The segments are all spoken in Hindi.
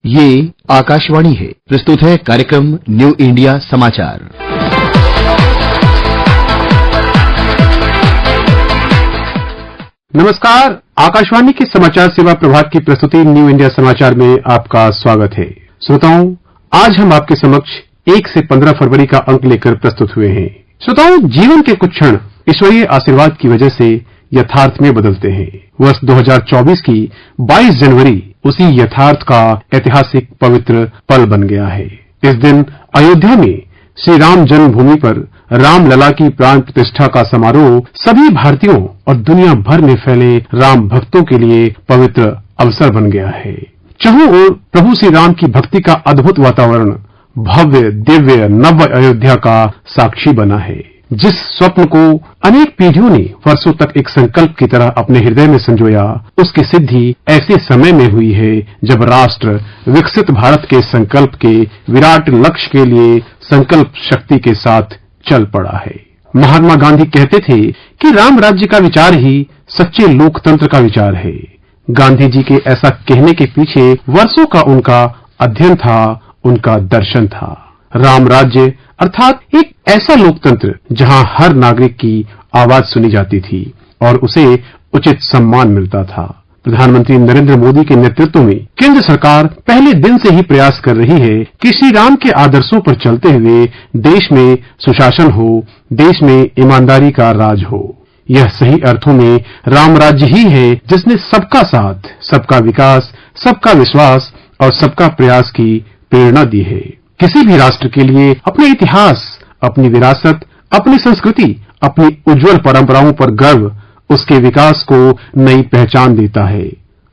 ये आकाशवाणी है। प्रस्तुत है कार्यक्रम न्यू इंडिया समाचार। नमस्कार, आकाशवाणी के समाचार सेवा प्रभाग की प्रस्तुति न्यू इंडिया समाचार में आपका स्वागत है। श्रोताओं, आज हम आपके समक्ष 1 से 15 फरवरी का अंक लेकर प्रस्तुत हुए हैं। श्रोताओं, जीवन के कुछ क्षण ईश्वरीय आशीर्वाद की वजह से यथार्थ में बदलते हैं। वर्ष 2024 की 22 जनवरी उसी यथार्थ का ऐतिहासिक पवित्र पल बन गया है। इस दिन अयोध्या में श्री राम जन्मभूमि पर रामलला की प्राण प्रतिष्ठा का समारोह सभी भारतीयों और दुनिया भर में फैले राम भक्तों के लिए पवित्र अवसर बन गया है। चारों ओर प्रभु श्री राम की भक्ति का अद्भुत वातावरण भव्य दिव्य नव अयोध्या का साक्षी बना है। जिस स्वप्न को अनेक पीढ़ियों ने वर्षों तक एक संकल्प की तरह अपने हृदय में संजोया, उसकी सिद्धि ऐसे समय में हुई है जब राष्ट्र विकसित भारत के संकल्प के विराट लक्ष्य के लिए संकल्प शक्ति के साथ चल पड़ा है। महात्मा गांधी कहते थे कि राम राज्य का विचार ही सच्चे लोकतंत्र का विचार है। गांधी जी के ऐसा कहने के पीछे वर्षों का उनका अध्ययन था, उनका दर्शन था। राम राज्य अर्थात एक ऐसा लोकतंत्र जहां हर नागरिक की आवाज सुनी जाती थी और उसे उचित सम्मान मिलता था। प्रधानमंत्री नरेंद्र मोदी के नेतृत्व में केंद्र सरकार पहले दिन से ही प्रयास कर रही है कि श्री राम के आदर्शों पर चलते हुए देश में सुशासन हो, देश में ईमानदारी का राज हो। यह सही अर्थों में राम राज्य ही है जिसने सबका साथ, सबका विकास, सबका विश्वास और सबका प्रयास की प्रेरणा दी है। किसी भी राष्ट्र के लिए अपने इतिहास, अपनी विरासत, अपनी संस्कृति, अपनी उज्जवल परंपराओं पर गर्व उसके विकास को नई पहचान देता है।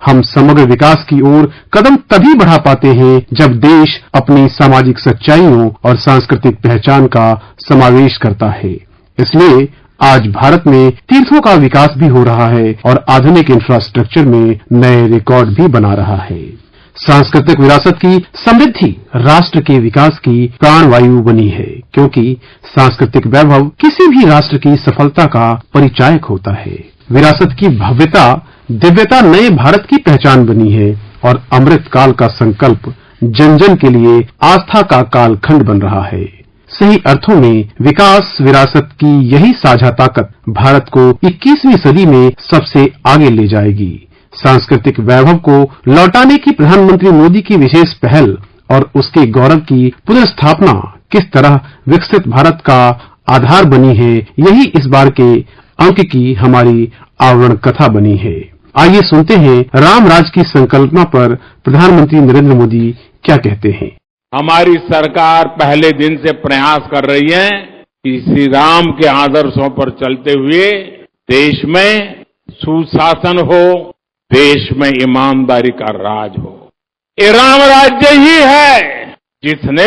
हम समग्र विकास की ओर कदम तभी बढ़ा पाते हैं जब देश अपनी सामाजिक सच्चाइयों और सांस्कृतिक पहचान का समावेश करता है। इसलिए आज भारत में तीर्थों का विकास भी हो रहा है और आधुनिक इंफ्रास्ट्रक्चर में नए रिकॉर्ड भी बना रहा है। सांस्कृतिक विरासत की समृद्धि राष्ट्र के विकास की प्राणवायु बनी है, क्योंकि सांस्कृतिक वैभव किसी भी राष्ट्र की सफलता का परिचायक होता है। विरासत की भव्यता, दिव्यता नए भारत की पहचान बनी है और अमृत काल का संकल्प जन जन के लिए आस्था का कालखंड बन रहा है। सही अर्थों में विकास विरासत की यही साझा ताकत भारत को 21वीं सदी में सबसे आगे ले जाएगी। सांस्कृतिक वैभव को लौटाने की प्रधानमंत्री मोदी की विशेष पहल और उसके गौरव की पुनर्स्थापना किस तरह विकसित भारत का आधार बनी है, यही इस बार के अंक की हमारी आवरण कथा बनी है। आइए सुनते हैं राम राज की संकल्पना पर प्रधानमंत्री नरेंद्र मोदी क्या कहते हैं। हमारी सरकार पहले दिन से प्रयास कर रही है कि श्री राम के आदर्शों पर चलते हुए देश में सुशासन हो, देश में ईमानदारी का राज हो। ये राम राज्य ही है जिसने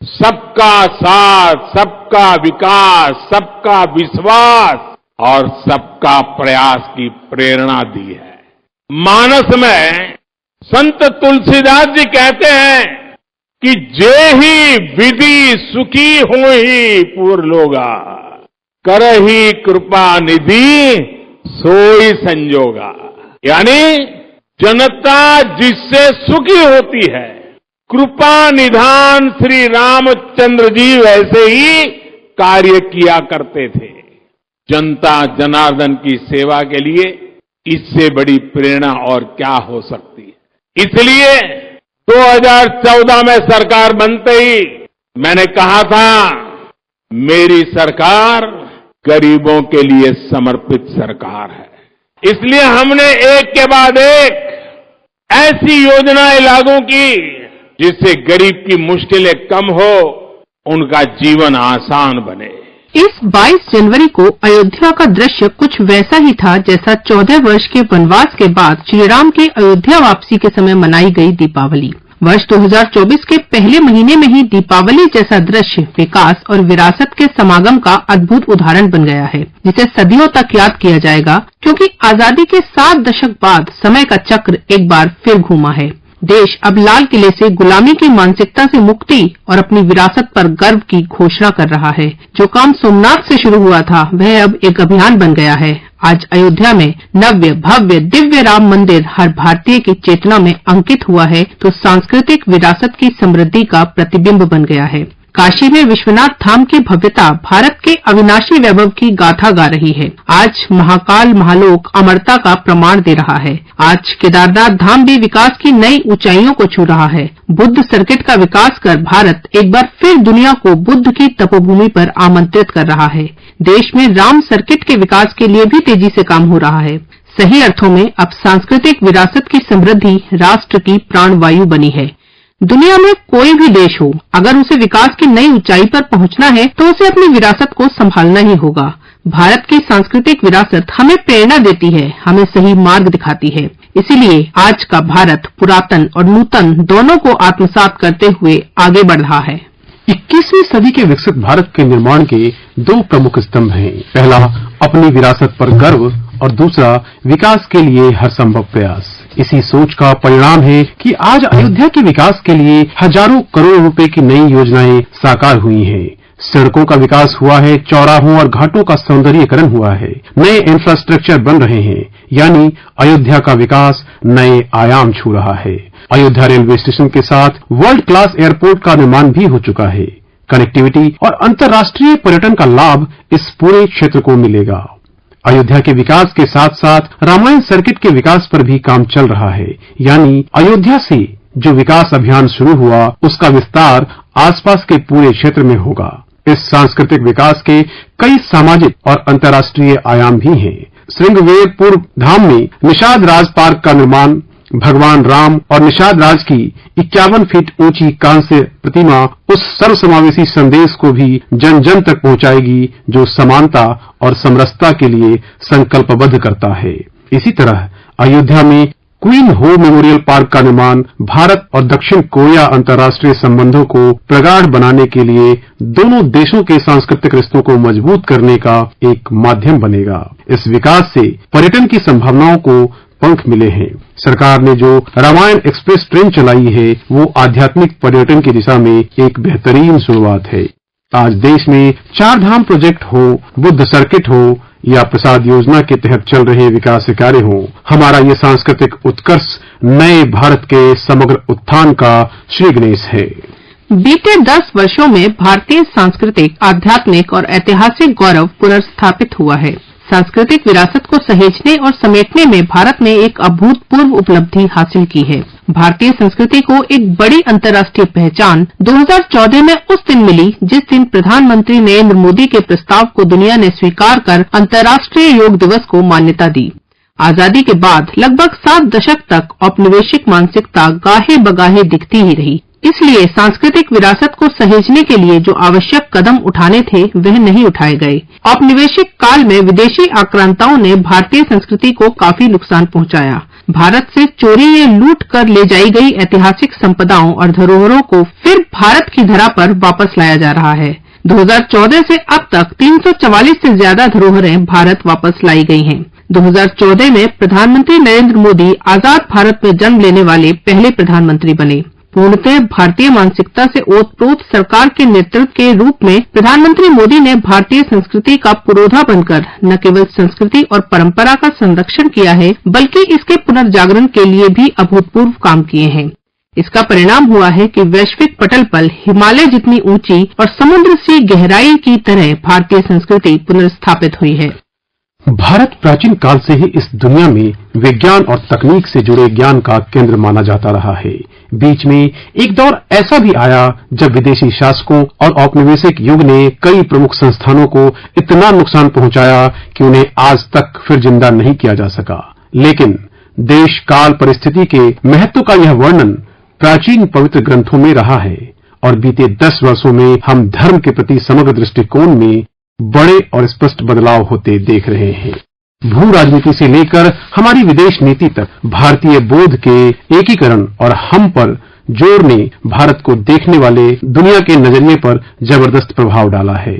सबका साथ, सबका विकास, सबका विश्वास और सबका प्रयास की प्रेरणा दी है। मानस में संत तुलसीदास जी कहते हैं कि जेहि विधि सुखी होहि पुर लोगा, करहि कृपा निधि सोई संजोगा। यानी जनता जिससे सुखी होती है, कृपा निधान श्री रामचंद्र जी वैसे ही कार्य किया करते थे। जनता जनार्दन की सेवा के लिए इससे बड़ी प्रेरणा और क्या हो सकती है। इसलिए 2014 में सरकार बनते ही मैंने कहा था, मेरी सरकार गरीबों के लिए समर्पित सरकार है। इसलिए हमने एक के बाद एक ऐसी योजनाएं लागू की जिससे गरीब की मुश्किलें कम हो, उनका जीवन आसान बने। इस 22 जनवरी को अयोध्या का दृश्य कुछ वैसा ही था जैसा 14 वर्ष के वनवास के बाद श्री राम के अयोध्या वापसी के समय मनाई गई दीपावली। वर्ष 2024 के पहले महीने में ही दीपावली जैसा दृश्य विकास और विरासत के समागम का अद्भुत उदाहरण बन गया है, जिसे सदियों तक याद किया जाएगा, क्योंकि आजादी के 7 दशक बाद समय का चक्र एक बार फिर घूमा है। देश अब लाल किले से गुलामी की मानसिकता से मुक्ति और अपनी विरासत पर गर्व की घोषणा कर रहा है। जो काम सोमनाथ से शुरू हुआ था, वह अब एक अभियान बन गया है। आज अयोध्या में नव्य भव्य दिव्य राम मंदिर हर भारतीय की चेतना में अंकित हुआ है तो सांस्कृतिक विरासत की समृद्धि का प्रतिबिंब बन गया है। काशी में विश्वनाथ धाम की भव्यता भारत के अविनाशी वैभव की गाथा गा रही है। आज महाकाल महालोक अमरता का प्रमाण दे रहा है। आज केदारनाथ धाम भी विकास की नई ऊंचाइयों को छू रहा है। बुद्ध सर्किट का विकास कर भारत एक बार फिर दुनिया को बुद्ध की तपोभूमि पर आमंत्रित कर रहा है। देश में राम सर्किट के विकास के लिए भी तेजी से काम हो रहा है। सही अर्थों में अब सांस्कृतिक विरासत की समृद्धि राष्ट्र की प्राणवायु बनी है। दुनिया में कोई भी देश हो, अगर उसे विकास की नई ऊंचाई पर पहुंचना है तो उसे अपनी विरासत को संभालना ही होगा। भारत की सांस्कृतिक विरासत हमें प्रेरणा देती है, हमें सही मार्ग दिखाती है। इसीलिए आज का भारत पुरातन और नूतन दोनों को आत्मसात करते हुए आगे बढ़ रहा है। 21वीं सदी के विकसित भारत के निर्माण के दो प्रमुख स्तंभ हैं। पहला अपनी विरासत पर गर्व और दूसरा विकास के लिए हर संभव प्रयास। इसी सोच का परिणाम है कि आज अयोध्या के विकास के लिए हजारों करोड़ रुपए की नई योजनाएं साकार हुई हैं। सड़कों का विकास हुआ है, चौराहों और घाटों का सौंदर्यीकरण हुआ है, नए इंफ्रास्ट्रक्चर बन रहे हैं, यानी अयोध्या का विकास नए आयाम छू रहा है। अयोध्या रेलवे स्टेशन के साथ वर्ल्ड क्लास एयरपोर्ट का निर्माण भी हो चुका है। कनेक्टिविटी और अंतर्राष्ट्रीय पर्यटन का लाभ इस पूरे क्षेत्र को मिलेगा। अयोध्या के विकास के साथ साथ रामायण सर्किट के विकास पर भी काम चल रहा है, यानी अयोध्या से जो विकास अभियान शुरू हुआ उसका विस्तार आसपास के पूरे क्षेत्र में होगा। इस सांस्कृतिक विकास के कई सामाजिक और अंतर्राष्ट्रीय आयाम भी हैं। श्रृंगवेरपुर धाम में निषाद राज पार्क का निर्माण भगवान राम और निषाद राज की 51 फीट ऊंची कांस्य प्रतिमा उस सर्वसमावेशी संदेश को भी जन जन तक पहुंचाएगी जो समानता और समरसता के लिए संकल्पबद्ध करता है। इसी तरह अयोध्या में क्वीन हो मेमोरियल पार्क का निर्माण भारत और दक्षिण कोरिया अंतर्राष्ट्रीय संबंधों को प्रगाढ़ बनाने के लिए दोनों देशों के सांस्कृतिक रिश्तों को मजबूत करने का एक माध्यम बनेगा। इस विकास से पर्यटन की संभावनाओं को पंख मिले हैं। सरकार ने जो रामायण एक्सप्रेस ट्रेन चलाई है वो आध्यात्मिक पर्यटन की दिशा में एक बेहतरीन शुरुआत है। आज देश में 4 धाम प्रोजेक्ट हो, बुद्ध सर्किट हो या प्रसाद योजना के तहत चल रहे विकास कार्य हो, हमारा ये सांस्कृतिक उत्कर्ष नए भारत के समग्र उत्थान का श्री गणेश है। बीते 10 वर्षों में भारतीय सांस्कृतिक, आध्यात्मिक और ऐतिहासिक गौरव पुनर्स्थापित हुआ है। सांस्कृतिक विरासत को सहेजने और समेटने में भारत ने एक अभूतपूर्व उपलब्धि हासिल की है। भारतीय संस्कृति को एक बड़ी अंतर्राष्ट्रीय पहचान 2014 में उस दिन मिली जिस दिन प्रधानमंत्री नरेंद्र मोदी के प्रस्ताव को दुनिया ने स्वीकार कर अंतर्राष्ट्रीय योग दिवस को मान्यता दी। आजादी के बाद लगभग 7 दशक तक औपनिवेशिक मानसिकता गाहे बगाहे दिखती ही रही। इसलिए सांस्कृतिक विरासत को सहेजने के लिए जो आवश्यक कदम उठाने थे वह नहीं उठाए गए। औपनिवेशिक काल में विदेशी आक्रांताओं ने भारतीय संस्कृति को काफी नुकसान पहुंचाया। भारत से चोरी या लूट कर ले जाई गई ऐतिहासिक संपदाओं और धरोहरों को फिर भारत की धरा पर वापस लाया जा रहा है। 2014 से अब तक 344 से ज्यादा धरोहरें भारत वापस लाई गई हैं। 2014 में प्रधानमंत्री नरेंद्र मोदी आजाद भारत में जन्म लेने वाले पहले प्रधानमंत्री बने। पूर्णतः भारतीय मानसिकता से ओतप्रोत सरकार के नेतृत्व के रूप में प्रधानमंत्री मोदी ने भारतीय संस्कृति का पुरोधा बनकर न केवल संस्कृति और परंपरा का संरक्षण किया है बल्कि इसके पुनर्जागरण के लिए भी अभूतपूर्व काम किए हैं। इसका परिणाम हुआ है कि वैश्विक पटल पर हिमालय जितनी ऊंची और समुद्र सी गहराई की तरह भारतीय संस्कृति पुनर्स्थापित हुई है। भारत प्राचीन काल से ही इस दुनिया में विज्ञान और तकनीक से जुड़े ज्ञान का केंद्र माना जाता रहा है। बीच में एक दौर ऐसा भी आया जब विदेशी शासकों और औपनिवेशिक युग ने कई प्रमुख संस्थानों को इतना नुकसान पहुंचाया कि उन्हें आज तक फिर जिंदा नहीं किया जा सका। लेकिन देश काल परिस्थिति के महत्व का यह वर्णन प्राचीन पवित्र ग्रंथों में रहा है और बीते 10 वर्षों में हम धर्म के प्रति समग्र दृष्टिकोण में बड़े और स्पष्ट बदलाव होते देख रहे हैं। भू राजनीति से लेकर हमारी विदेश नीति तक भारतीय बोध के एकीकरण और हम पर जोर ने भारत को देखने वाले दुनिया के नजरिए पर जबरदस्त प्रभाव डाला है।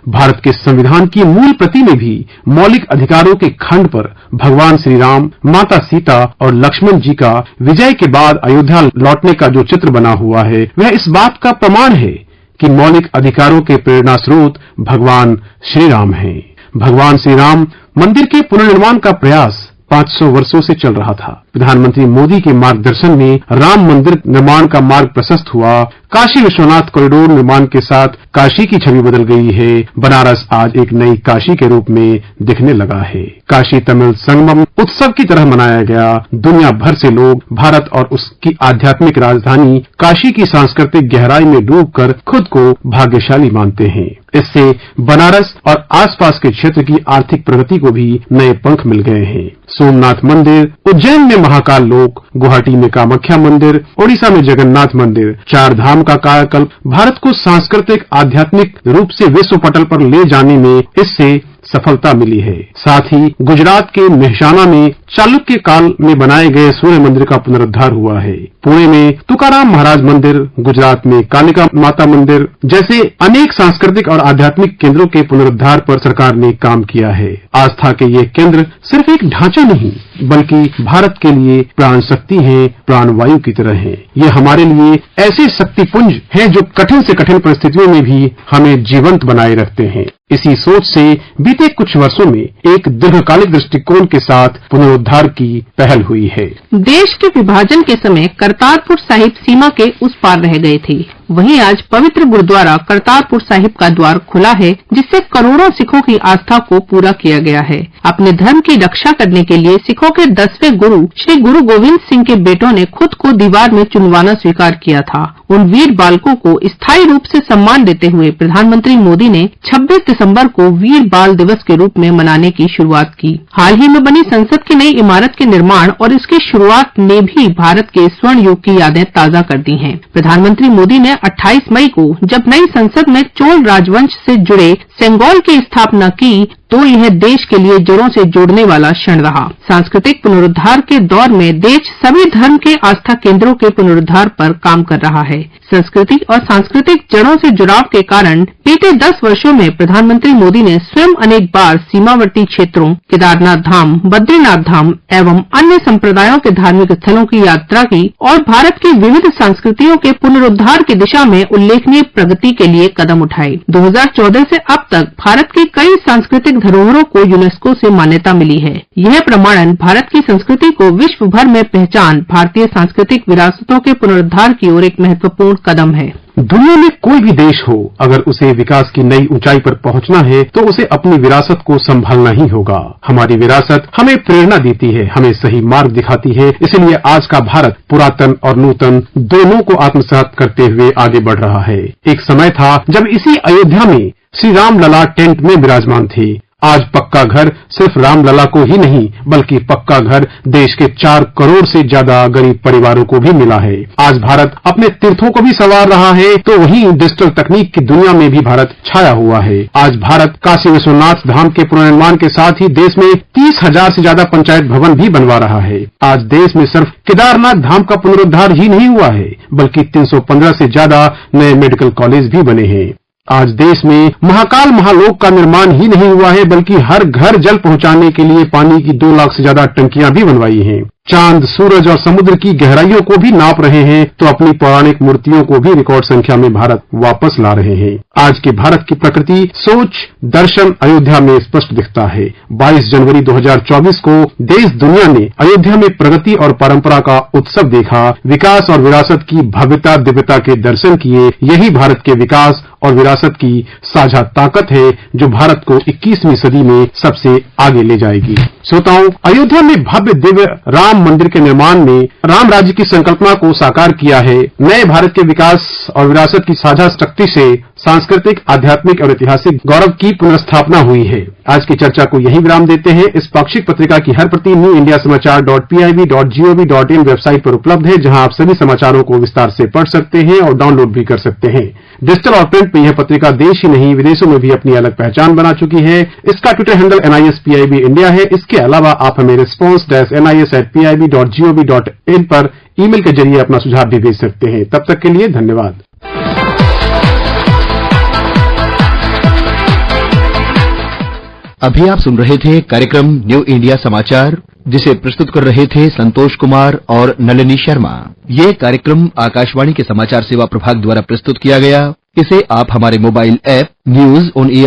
भारत के संविधान की मूल प्रति में भी मौलिक अधिकारों के खंड पर भगवान श्री राम, माता सीता और लक्ष्मण जी का विजय के बाद अयोध्या लौटने का जो चित्र बना हुआ है वह इस बात का प्रमाण है कि मौलिक अधिकारों के प्रेरणा स्रोत भगवान श्री राम हैं। भगवान श्री राम मंदिर के पुनर्निर्माण का प्रयास 500 वर्षों से चल रहा था। प्रधानमंत्री मोदी के मार्गदर्शन में राम मंदिर निर्माण का मार्ग प्रशस्त हुआ। काशी विश्वनाथ कॉरिडोर निर्माण के साथ काशी की छवि बदल गई है। बनारस आज एक नई काशी के रूप में दिखने लगा है। काशी तमिल संगमम उत्सव की तरह मनाया गया। दुनिया भर से लोग भारत और उसकी आध्यात्मिक राजधानी काशी की सांस्कृतिक गहराई में डूबकर खुद को भाग्यशाली मानते हैं। इससे बनारस और आसपास के क्षेत्र की आर्थिक प्रगति को भी नए पंख मिल गए हैं। सोमनाथ मंदिर, उज्जैन में महाकाल लोक, गुवाहाटी में कामाख्या मंदिर, ओडिशा में जगन्नाथ मंदिर, चार धाम का कायाकल्प भारत को सांस्कृतिक आध्यात्मिक रूप से विश्व पटल पर ले जाने में इससे सफलता मिली है। साथ ही गुजरात के मेहसाणा में चालुक्य काल में बनाए गए सूर्य मंदिर का पुनरुद्धार हुआ है। पुणे में तुकाराम महाराज मंदिर, गुजरात में कालिका माता मंदिर जैसे अनेक सांस्कृतिक और आध्यात्मिक केंद्रों के पुनरुद्धार पर सरकार ने काम किया है। आस्था के ये केंद्र सिर्फ एक ढांचा नहीं बल्कि भारत के लिए प्राण शक्ति है, प्राणवायु की तरह है। ये हमारे लिए ऐसे शक्तिपुंज हैं जो कठिन से कठिन परिस्थितियों में भी हमें जीवंत बनाए रखते हैं। इसी सोच से बीते कुछ वर्षों में एक दीर्घकालिक दृष्टिकोण के साथ पुनरुद्धार की पहल हुई है। देश के विभाजन के समय करतारपुर साहिब सीमा के उस पार रह गए थे। वहीं आज पवित्र गुरुद्वारा करतारपुर साहिब का द्वार खुला है, जिससे करोड़ों सिखों की आस्था को पूरा किया गया है। अपने धर्म की रक्षा करने के लिए सिखों के 10वें गुरु श्री गुरु गोविंद सिंह के बेटों ने खुद को दीवार में चुनवाना स्वीकार किया था। उन वीर बालकों को स्थायी रूप से सम्मान देते हुए प्रधानमंत्री मोदी ने 26 दिसंबर को वीर बाल दिवस के रूप में मनाने की शुरुआत की। हाल ही में बनी संसद की नई इमारत के निर्माण और इसकी शुरुआत ने भी भारत के स्वर्ण युग की यादें ताजा कर दी हैं। प्रधानमंत्री मोदी ने 28 मई को जब नई संसद में चोल राजवंश से जुड़े सेंगोल की स्थापना की तो यह देश के लिए जड़ों से जोड़ने वाला क्षण रहा। सांस्कृतिक पुनरुद्धार के दौर में देश सभी धर्म के आस्था केंद्रों के पुनरुद्धार पर काम कर रहा है। संस्कृति और सांस्कृतिक जड़ों से जुड़ाव के कारण बीते 10 वर्षों में प्रधानमंत्री मोदी ने स्वयं अनेक बार सीमावर्ती क्षेत्रों, केदारनाथ धाम, बद्रीनाथ धाम एवं अन्य संप्रदायों के धार्मिक स्थलों की यात्रा की और भारत की विविध संस्कृतियों के पुनरुद्धार की दिशा में उल्लेखनीय प्रगति के लिए कदम उठाए। 2014 से अब तक भारत की कई सांस्कृतिक धरोहरों को यूनेस्को से मान्यता मिली है। यह प्रमाणन भारत की संस्कृति को विश्व भर में पहचान, भारतीय सांस्कृतिक विरासतों के पुनरुद्धार की ओर एक महत्वपूर्ण कदम है। दुनिया में कोई भी देश हो, अगर उसे विकास की नई ऊंचाई पर पहुंचना है तो उसे अपनी विरासत को संभालना ही होगा। हमारी विरासत हमें प्रेरणा देती है, हमें सही मार्ग दिखाती है। इसलिए आज का भारत पुरातन और नूतन दोनों को आत्मसात करते हुए आगे बढ़ रहा है। एक समय था जब इसी अयोध्या में श्री राम लला टेंट में विराजमान थे। आज पक्का घर सिर्फ रामलला को ही नहीं बल्कि पक्का घर देश के 4 करोड़ से ज्यादा गरीब परिवारों को भी मिला है। आज भारत अपने तीर्थों को भी संवार रहा है तो वहीं डिजिटल तकनीक की दुनिया में भी भारत छाया हुआ है। आज भारत काशी विश्वनाथ धाम के पुनर्निर्माण के साथ ही देश में 30,000 से ज्यादा पंचायत भवन भी बनवा रहा है। आज देश में सिर्फ केदारनाथ धाम का पुनरुद्धार ही नहीं हुआ है बल्कि 315 से ज्यादा नए मेडिकल कॉलेज भी बने हैं। आज देश में महाकाल महालोक का निर्माण ही नहीं हुआ है बल्कि हर घर जल पहुंचाने के लिए पानी की 2 लाख से ज्यादा टंकियां भी बनवाई हैं। चांद, सूरज और समुद्र की गहराइयों को भी नाप रहे हैं तो अपनी पौराणिक मूर्तियों को भी रिकॉर्ड संख्या में भारत वापस ला रहे हैं। आज के भारत की प्रकृति, सोच, दर्शन अयोध्या में स्पष्ट दिखता है। 22 जनवरी 2024 को देश दुनिया ने अयोध्या में प्रगति और परंपरा का उत्सव देखा। विकास और विरासत की भव्यता दिव्यता के दर्शन किए। यही भारत के विकास और विरासत की साझा ताकत है जो भारत को 21वीं सदी में सबसे आगे ले जाएगी। श्रोताओं, अयोध्या में भव्य दिव्य राम मंदिर के निर्माण ने राम राज्य की संकल्पना को साकार किया है। नए भारत के विकास और विरासत की साझा शक्ति से सांस्कृतिक, आध्यात्मिक और ऐतिहासिक गौरव की पुनर्स्थापना हुई है। आज की चर्चा को यहीं विराम देते हैं। इस पाक्षिक पत्रिका की हर प्रति newindiasamaachar.pib.gov वेबसाइट पर उपलब्ध है, जहां आप सभी समाचारों को विस्तार से पढ़ सकते हैं और डाउनलोड भी कर सकते हैं। डिजिटल और प्रिंट में यह पत्रिका देश ही नहीं विदेशों में भी अपनी अलग पहचान बना चुकी है। इसका ट्विटर हैंडल NISPIB इंडिया है। इसके अलावा आप हमें response-nis@pib.gov.in पर ईमेल के जरिए अपना सुझाव भी भेज सकते हैं। तब तक के लिए धन्यवाद। अभी आप सुन रहे थे कार्यक्रम न्यू इंडिया समाचार, जिसे प्रस्तुत कर रहे थे संतोष कुमार और नलिनी शर्मा। ये कार्यक्रम आकाशवाणी के समाचार सेवा प्रभाग द्वारा प्रस्तुत किया गया। इसे आप हमारे mobile app news on AIR